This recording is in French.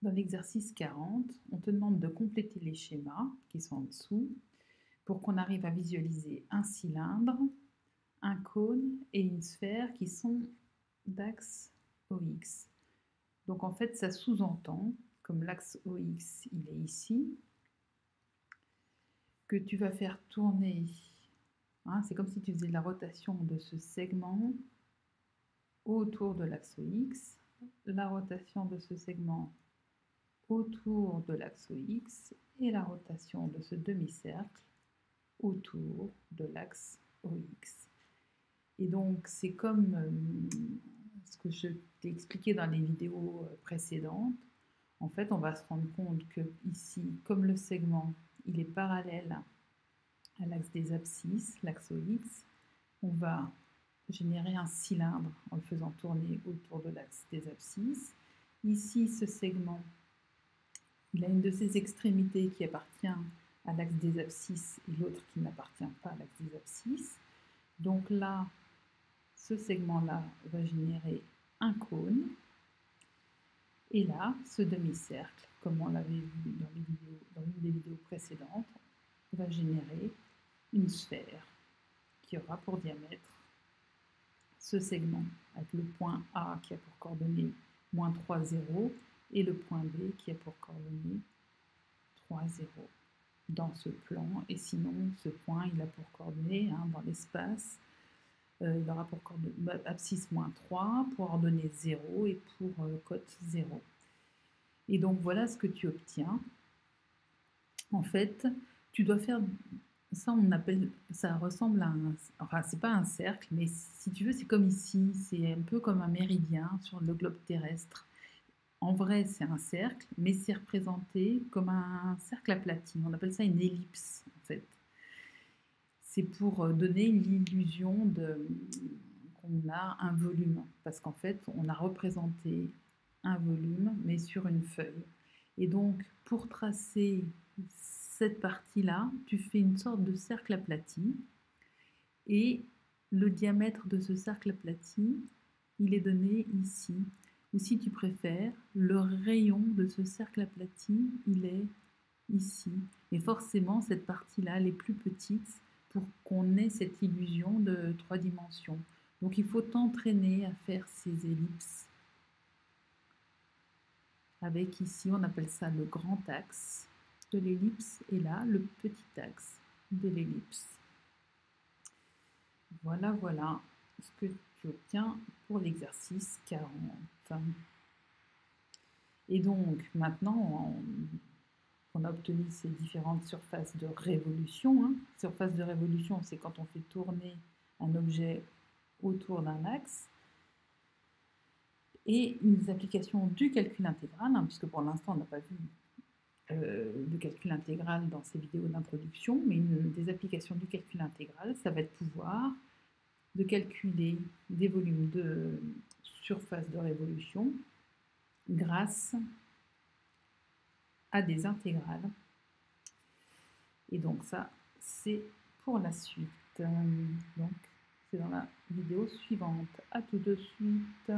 Dans l'exercice 40, on te demande de compléter les schémas qui sont en dessous pour qu'on arrive à visualiser un cylindre, un cône et une sphère qui sont d'axe OX. Donc en fait, ça sous-entend, comme l'axe OX il est ici, que tu vas faire tourner, hein, c'est comme si tu faisais la rotation de ce segment autour de l'axe OX, la rotation de ce segment autour de l'axe OX et la rotation de ce demi-cercle autour de l'axe OX. Et donc c'est comme ce que je t'ai expliqué dans les vidéos précédentes. En fait, on va se rendre compte que ici, comme le segment il est parallèle à l'axe des abscisses, l'axe OX, on va générer un cylindre en le faisant tourner autour de l'axe des abscisses. Ici, ce segment, il a une de ses extrémités qui appartient à l'axe des abscisses et l'autre qui n'appartient pas à l'axe des abscisses. Donc là, ce segment-là va générer un cône. Et là, ce demi-cercle, comme on l'avait vu dans une des vidéos précédentes, va générer une sphère qui aura pour diamètre ce segment avec le point A qui a pour coordonnée moins 3, 0 et le point B qui a pour coordonnée 3, 0 dans ce plan. Et sinon, ce point, il a pour coordonnée dans l'espace, il aura pour coordonnée abscisse moins 3, pour ordonnée 0 et pour cote 0. Et donc voilà ce que tu obtiens. En fait, tu dois faire ça, on appelle, ça ressemble à un, enfin c'est pas un cercle, mais si tu veux, c'est comme ici, c'est un peu comme un méridien sur le globe terrestre. En vrai, c'est un cercle, mais c'est représenté comme un cercle aplati. On appelle ça une ellipse, en fait. C'est pour donner l'illusion qu'on a un volume, parce qu'en fait, on a représenté un volume, mais sur une feuille. Et donc, pour tracer cette partie-là, tu fais une sorte de cercle aplati, et le diamètre de ce cercle aplati, il est donné ici. Ou si tu préfères, le rayon de ce cercle aplati, il est ici. Et forcément, cette partie-là, elle est plus petite pour qu'on ait cette illusion de 3 dimensions. Donc il faut t'entraîner à faire ces ellipses. Avec ici, on appelle ça le grand axe de l'ellipse, et là, le petit axe de l'ellipse. Voilà, voilà ce que tu obtiens pour l'exercice 40. Et donc, maintenant, on a obtenu ces différentes surfaces de révolution. Surface de révolution, c'est quand on fait tourner un objet autour d'un axe. Et une application du calcul intégral, puisque pour l'instant, on n'a pas vu de calcul intégral dans ces vidéos d'introduction, mais une des applications du calcul intégral, ça va être pouvoir de calculer des volumes de surface de révolution grâce à des intégrales. Et donc ça, c'est pour la suite. Donc, c'est dans la vidéo suivante. À tout de suite.